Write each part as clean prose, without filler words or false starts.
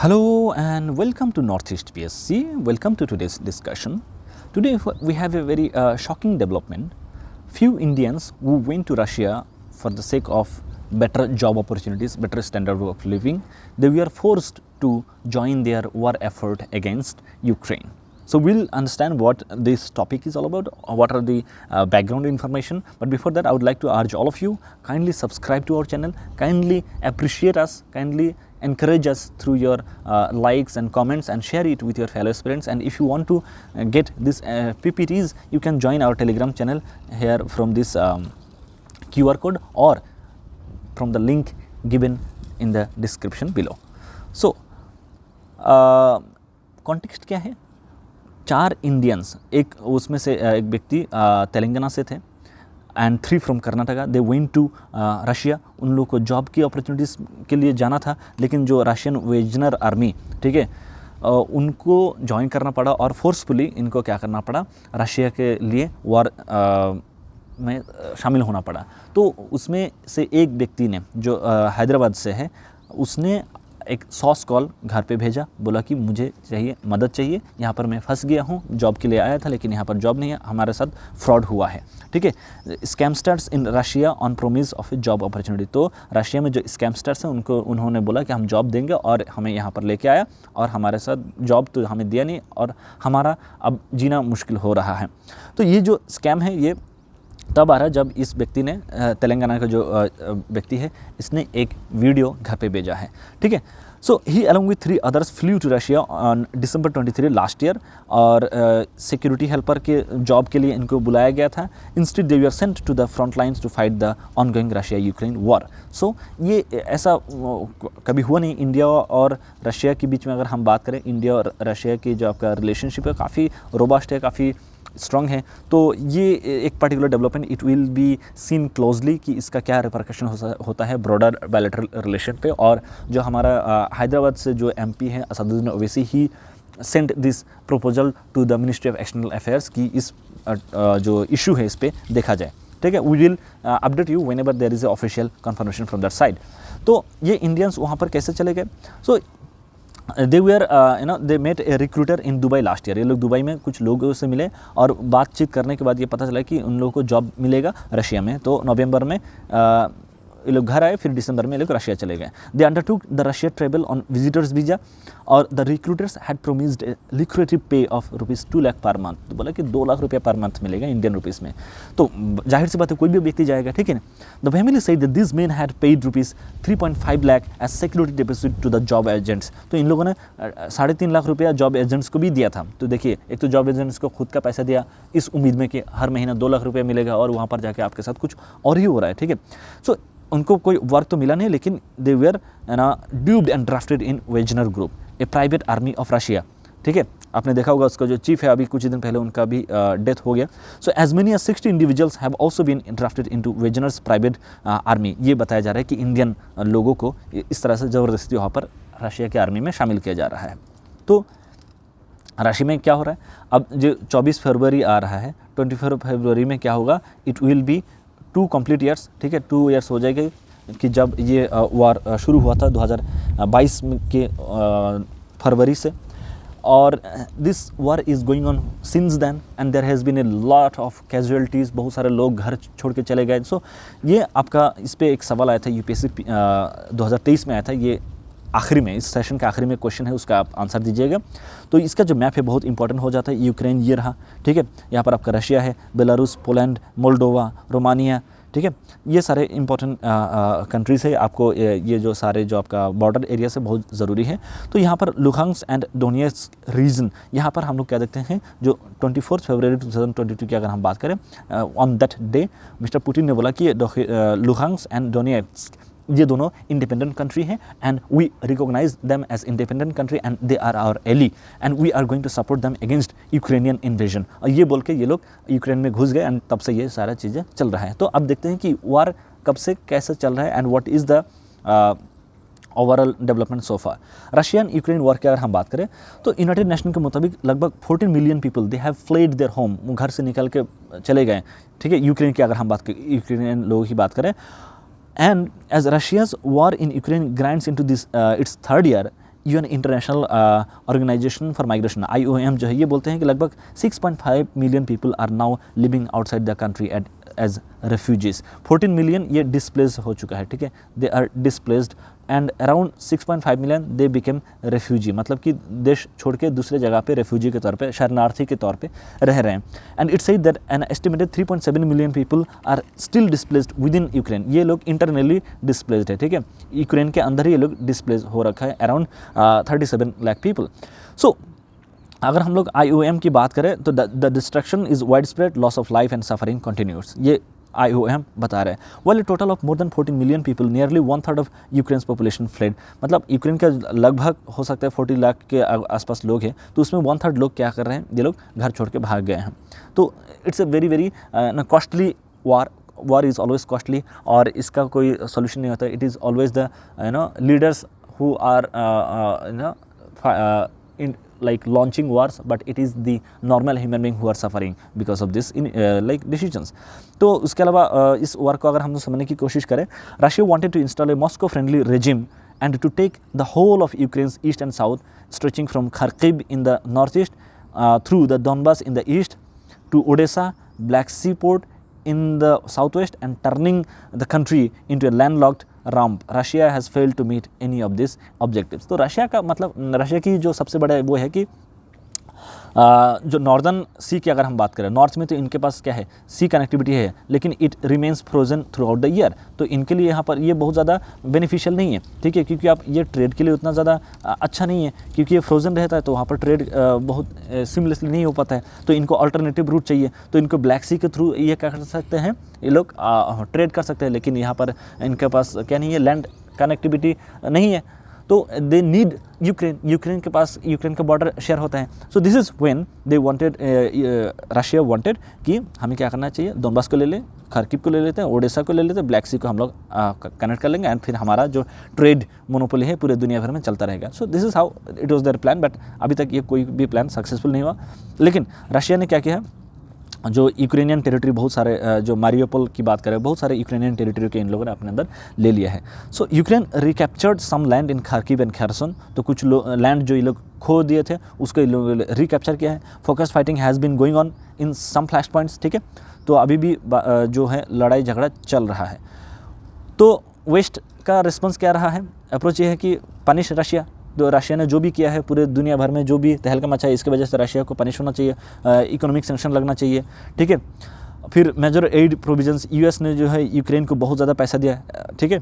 Hello and welcome to Northeast PSC. Welcome to today's discussion. Today we have a very shocking development. Few Indians who went to Russia for the sake of better job opportunities, better standard of living, they were forced to join their war effort against Ukraine. So we'll understand what this topic is all about, what are the background information. But before that, I would like to urge all of you, kindly subscribe to our channel, kindly appreciate us, kindly encourage us through your likes and comments, and share it with your fellow aspirants. And if you want to get this PPTs, you can join our Telegram channel here from this QR code or from the link given in the description below. So context क्या है? 4 Indians, एक उसमें से एक व्यक्ति तेलंगाना से थे and 3 from Karnataka. They went to Russia. उन लोगों को जॉब की अपॉर्चुनिटीज़ के लिए जाना था, लेकिन जो रशियन वेजनर आर्मी, ठीक है, उनको ज्वाइन करना पड़ा और फोर्सफुली इनको क्या करना पड़ा, रशिया के लिए वॉर में शामिल होना पड़ा. तो उसमें से एक व्यक्ति ने जो हैदराबाद से है, उसने एक 100 कॉल घर पे भेजा, बोला कि मुझे चाहिए, मदद चाहिए, यहाँ पर मैं फंस गया हूँ, जॉब के लिए आया था लेकिन यहाँ पर जॉब नहीं है, हमारे साथ फ्रॉड हुआ है. ठीक है, scamsters in Russia on promise of A job opportunity. तो रशिया में जो स्कैमस्टर्स हैं उन्होंने बोला कि हम जॉब देंगे और हमें यहाँ पर लेके आया और हमारे साथ जॉब तो हमें दिया नहीं और हमारा अब जीना मुश्किल हो रहा है. तो ये जो स्कैम है ये तब आ रहा जब इस व्यक्ति ने, तेलंगाना का जो व्यक्ति है, इसने एक वीडियो घर पे भेजा है. ठीक है, so he along with 3 others flew to Russia on December 23 last year और सिक्योरिटी हेल्पर के जॉब के लिए इनको बुलाया गया था. Instead they were sent to the front lines to fight the ongoing Russia Ukraine war. So ये ऐसा कभी हुआ नहीं. इंडिया और रशिया के बीच में अगर हम बात करें, इंडिया और रशिया की जो आपका रिलेशनशिप है काफ़ी रोबस्ट है, काफ़ी स्ट्रॉन्ग है. तो ये एक particular development it will be seen closely कि इसका क्या रिपरकशन होता है ब्रॉडर बायलैटरल रिलेशन पे. और जो हमारा हैदराबाद से जो MP है Asaduddin Owaisi, he sent this proposal to the Ministry of External Affairs कि इस जो इशू है इस पर देखा जाए. ठीक है, we will update you whenever there is a official confirmation from that side. तो ये इंडियंस वहाँ पर कैसे चले गए? So they were they met a recruiter in Dubai last year. ये लोग दुबई में कुछ लोगों से मिले और बातचीत करने के बाद ये पता चला कि उन लोगों को जॉब मिलेगा रशिया में. तो नवंबर में ये लोग घर आए, फिर दिसंबर में ये लोग रशिया चले गए. They undertook the Russia travel on visitors visa और the recruiters had promised lucrative pay of ₹2 lakh per month. तो बोला कि 2 लाख रुपये पर मंथ मिलेगा इंडियन रुपीज़ में. तो जाहिर सी बात है कोई भी व्यक्ति जाएगा, ठीक है ना. The family said that this man had paid ₹3.5 lakh as security deposit to the job agents. तो इन लोगों ने 3.5 लाख रुपया जॉब एजेंट्स को भी दिया था. तो देखिए, एक तो जॉब एजेंट्स को खुद का पैसा दिया इस उम्मीद में कि हर महीना 2 लाख रुपया मिलेगा और वहाँ पर जाके आपके साथ कुछ और ही हो रहा है. ठीक है, सो उनको कोई वर्क तो मिला नहीं, लेकिन they were duped and drafted in Wagner group, a private army of Russia. ठीक है, आपने देखा होगा उसका जो चीफ है, अभी कुछ दिन पहले उनका भी डेथ हो गया. So as many as 60 individuals have also been drafted into Wagner's private army. ये बताया जा रहा है कि इंडियन लोगों को इस तरह से ज़बरदस्ती वहाँ पर रशिया की आर्मी में शामिल किया जा रहा है. तो रशिया में क्या हो रहा है अब? जो 24 फरवरी आ रहा है, 24 फरवरी में क्या होगा? It will be 2 complete years. ठीक है, 2 ईयर्स हो जाएंगे कि जब ये वार शुरू हुआ था 2022 के फरवरी से. और this war is going on since then and there has been a lot of casualties. बहुत सारे लोग घर छोड़ के चले गए. सो ये आपका इस पर एक सवाल आया था UPSC 2023 में आया था. ये आखिरी में, इस सेशन के आखिरी में क्वेश्चन है, उसका आप आंसर दीजिएगा. तो इसका जो मैप है बहुत इंपॉर्टेंट हो जाता है. यूक्रेन ये रहा, ठीक है, यहाँ पर आपका रशिया है, बेलारूस, पोलैंड, मोल्डोवा, रोमानिया. ठीक है, ये सारे इंपॉर्टेंट कंट्रीज़ है. आपको ये जो सारे जो आपका बॉर्डर एरिया से बहुत ज़रूरी है. तो यहाँ पर लुहांस्क एंड डोनेट्स्क रीजन, यहाँ पर हम लोग क्या देखते हैं, जो 24 फरवरी 2022 की अगर हम बात करें, on that day mister Putin ने बोला कि लुहांस्क एंड डोनेट्स्क ये दोनों इंडिपेंडेंट कंट्री हैं and we recognise them as independent country and they are our ally and we are going to support them against Ukrainian invasion. और ये बोल के ये लोग यूक्रेन में घुस गए एंड तब से ये सारा चीज़ें चल रहा है. तो अब देखते हैं कि वार कब से कैसे चल रहा है and what is the overall development so far. Russian Ukraine war की अगर हम बात करें तो यूनाइटेड नेशन के मुताबिक लगभग 14 million people they have fled their home, घर से निकल के चले गए. ठीक है, यूक्रेन की अगर हम बात करें, यूक्रेनियन लोगों की बात करें. And as Russia's war in Ukraine grinds into this its 3rd year, UN international organization for migration IOM जो है ये बोलते हैं कि लगभग 6.5 million people are now living outside the country as refugees. 14 million ये डिस्प्लेस हो चुका है, ठीक है, they are displaced and around 6.5 million they became refugee, मतलब कि देश छोड़ के दूसरे जगह पे रेफ्यूजी के तौर पे, शरणार्थी के तौर पे रह रहे हैं। And it's said that an estimated 3.7 million people are still displaced within Ukraine. ये लोग इंटरनली डिस्प्लेस्ड है, ठीक है, यूक्रेन के अंदर ही ये लोग डिस्प्लेस हो रखा है, अराउंड 37 लाख पीपल। सो अगर हम लोग IOM की बात करें तो the destruction is wide spread, loss of life and suffering continuous, ये IOM बता रहे हैं। Well A total of more than 14 million people, nearly 1/3 of Ukraine's population fled, मतलब यूक्रेन का लगभग हो सकता है 40 लाख के आसपास लोग हैं, तो उसमें 1/3 लोग क्या कर रहे हैं, ये लोग घर छोड़ के भाग गए हैं। तो it's a very very costly war is always costly, और इसका कोई सोल्यूशन नहीं होता। It is always the leaders who are in like launching wars, but it is the normal human being who are suffering because of this like decisions. तो उसके अलावा इस war को अगर हम समझने की कोशिश करें, Russia wanted to install a Moscow friendly regime and to take the whole of Ukraine's east and south, stretching from Kharkiv in the northeast through the Donbas in the east to Odessa, Black Sea port in the southwest, and turning the country into a landlocked ramp. Russia has failed to meet any of these objectives. तो Russia का मतलब, Russia की जो सबसे बड़ा वो है कि जो नॉर्दर्न सी की अगर हम बात करें, नॉर्थ में तो इनके पास क्या है, सी कनेक्टिविटी है, लेकिन it remains frozen through out the year. तो इनके लिए यहाँ पर ये बहुत ज़्यादा बेनिफिशियल नहीं है, ठीक है, क्योंकि आप ये ट्रेड के लिए उतना ज़्यादा अच्छा नहीं है, क्योंकि ये फ्रोजन रहता है तो वहाँ पर ट्रेड बहुत सिमलेसली नहीं हो पाता है। तो इनको अल्टरनेटिव रूट चाहिए, तो इनको ब्लैक सी के थ्रू ये क्या कर सकते हैं, ये लोग ट्रेड कर सकते हैं, लेकिन यहाँ पर इनके पास क्या नहीं है, लैंड कनेक्टिविटी नहीं है, तो दे नीड यूक्रेन के पास यूक्रेन का बॉर्डर शेयर होता है। So this is when they wanted, Russia wanted कि हमें क्या करना चाहिए, डोनबास को ले लें, खार्किव को ले लेते हैं, ओडेसा को ले लेते हैं, ब्लैक सी को हम लोग कनेक्ट कर लेंगे, एंड फिर हमारा जो ट्रेड मोनोपोली है पूरे दुनिया भर में चलता रहेगा। So this is how it was their plan, but अभी तक ये कोई भी प्लान सक्सेसफुल नहीं हुआ। लेकिन रशिया ने क्या किया, जो यूक्रेनियन टेरिटरी बहुत सारे, जो मारियोपोल की बात करें, बहुत सारे यूक्रेनियन टेरिटरी के इन लोगों ने अपने अंदर ले लिया है। So Ukraine recaptured some land in Kharkiv and Kherson, तो कुछ लैंड जो ये लोग खो दिए थे उसको इन लोगों ने रिकैप्चर किया है। Focus fighting has been going on in some flash points, ठीक है, तो अभी भी जो है लड़ाई झगड़ा चल रहा है। तो वेस्ट का रिस्पॉन्स क्या रहा है, अप्रोच ये है कि पनिश रशिया। तो रशिया ने जो भी किया है पूरे दुनिया भर में, जो भी तहलका मचा है, इसके वजह से रशिया को पनिश होना चाहिए, इकोनॉमिक सैंक्शन लगना चाहिए, ठीक है। फिर मेजर एड प्रोविजंस, यूएस ने जो है यूक्रेन को बहुत ज़्यादा पैसा दिया, ठीक है,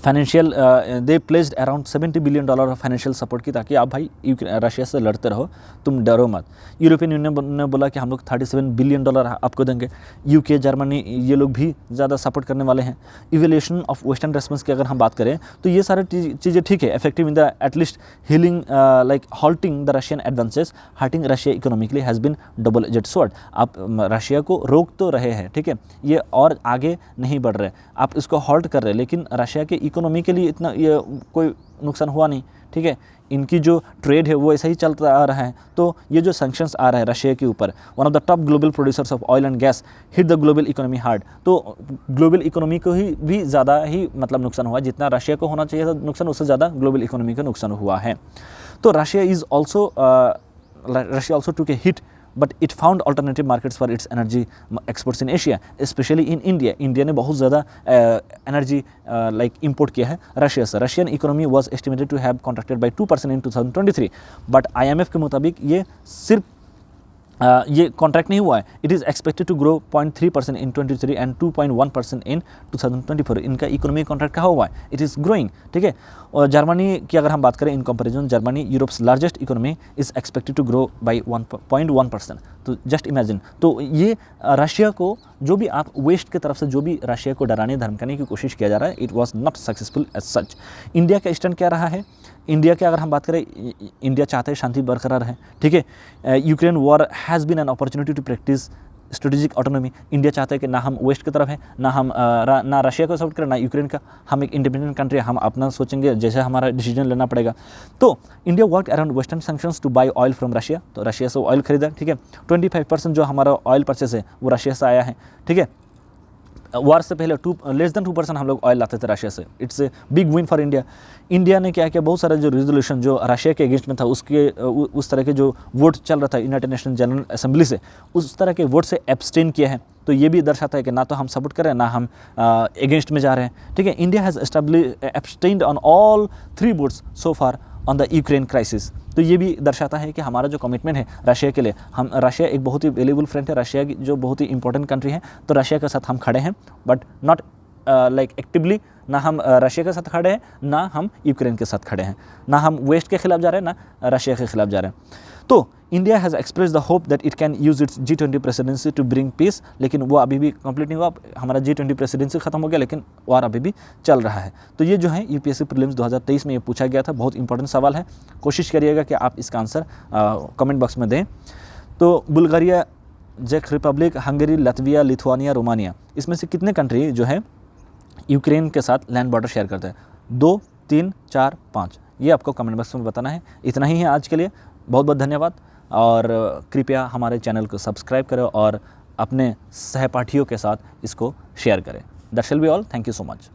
financial they placed around $70 billion financial support की, ताकि आप भाई रशिया से लड़ते रहो, तुम डरो मत। यूरोपियन यूनियन ने बोला कि हम लोग $37 बिलियन आपको देंगे। यूके, जर्मनी, ये लोग भी ज़्यादा सपोर्ट करने वाले हैं। इवेल्यूशन ऑफ वेस्टर्न रेस्पॉन्स की अगर हम बात करें तो ये सारी चीज़ें ठीक है, effective in the at least healing like halting the Russian advances, hurting Russia economically has been double aged sword. आप रशिया को रोक तो रहे हैं, ठीक है, ये और आगे नहीं बढ़ रहे, आप इसको हॉल्ट कर रहे हैं, लेकिन रशिया के इकोनॉमी के लिए इतना ये कोई नुकसान हुआ नहीं, ठीक है, इनकी जो ट्रेड है वो ऐसा ही चलता आ रहा है। तो ये जो सैंक्शंस आ रहा है रशिया के ऊपर, one of the top global producers of oil and gas hit the global economy hard, तो ग्लोबल इकोनॉमी को ही भी ज़्यादा ही मतलब नुकसान हुआ, जितना रशिया को होना चाहिए था नुकसान, उससे ज़्यादा ग्लोबल इकोनॉमी को नुकसान हुआ है। तो Russia also took A hit, but it found alternative markets for its energy exports in Asia, especially in India. India ने बहुत ज़्यादा energy like import किया है रशिया से। Russian economy was estimated to have contracted by 2% in 2023, but IMF के मुताबिक ये सिर्फ ये कॉन्ट्रैक्ट नहीं हुआ है, it is expected to grow 0.3% in 2023 and 2.1% in 2024। इनका इकोनॉमी कॉन्ट्रैक्ट कहाँ हुआ है, इट इज़ ग्रोइंग, ठीक है। और जर्मनी की अगर हम बात करें in comparison, Germany Europe's largest economy is expected to grow by 1.1%। तो जस्ट इमेजिन, तो ये रशिया को जो भी आप वेस्ट की तरफ से जो भी रशिया को डराने धमकाने की कोशिश किया जा रहा है, it was not successful as such. India का स्टैंड क्या रहा है, इंडिया के अगर हम बात करें, इंडिया चाहते हैं शांति बरकरार है, ठीक है। Ukraine war has been an opportunity to practise strategic autonomy. India चाहता है कि ना हम वेस्ट की तरफ हैं, ना रशिया को सपोर्ट करें, ना यूक्रेन का, हम एक इंडिपेंडेंट कंट्री है, हम अपना सोचेंगे, जैसे हमारा डिसीजन लेना पड़ेगा। तो India work around western sanctions to buy oil from Russia, तो रशिया से ऑयल खरीदा, ठीक है। 25% जो हमारा ऑयल परचेस है वो रशिया से आया है, ठीक है। वार से पहले लेस देन 2% हम लोग ऑयल लाते थे रशिया से। It's a big win for India. India ने क्या किया, बहुत सारा जो रेजोल्यूशन जो रशिया के अगेंस्ट में था उसके उस तरह के जो वोट चल रहा था यूनाइटेड नेशन जनरल असेंबली से, उस तरह के वोट से एब्सटेन किया है। तो ये भी दर्शाता है कि ना तो हम सपोर्ट कर रहे हैं ना हम अगेंस्ट में जा रहे हैं। ठीक है, India has abstained on all 3 votes so far on the Ukraine crisis. तो ये भी दर्शाता है कि हमारा जो कमिटमेंट है रशिया के लिए, हम रशिया एक बहुत ही वैल्यूबल फ्रेंड है, रशिया की जो बहुत ही इंपॉर्टेंट कंट्री है, तो रशिया के साथ हम खड़े हैं, बट नॉट लाइक एक्टिवली। ना हम रशिया के साथ खड़े हैं, ना हम यूक्रेन के साथ खड़े हैं, ना हम वेस्ट के खिलाफ जा रहे हैं, ना रशिया के खिलाफ जा रहे हैं। तो India has express the hope that it can use its G20 presidency to bring peace, लेकिन वो अभी भी कंप्लीट नहीं हुआ। हमारा G20 प्रेसिडेंसी खत्म हो गया, लेकिन वार अभी भी चल रहा है। तो ये जो है यूपीएससी प्रीलिम्स 2023 में ये पूछा गया था, बहुत इंपॉर्टेंट सवाल है। कोशिश करिएगा कि आप इसका आंसर कमेंट बॉक्स में दें। तो बुल्गारिया, चेक Republic, Hungary, Latvia, Lithuania, Romania, इसमें से कितने कंट्री जो है यूक्रेन के साथ लैंड बॉर्डर शेयर करते हैं? 2, 3, 4, 5, ये आपको कमेंट बॉक्स में बताना है। इतना ही है आज के लिए, बहुत बहुत धन्यवाद। और कृपया हमारे चैनल को सब्सक्राइब करें और अपने सहपाठियों के साथ इसको शेयर करें। That shall be all. Thank you so much.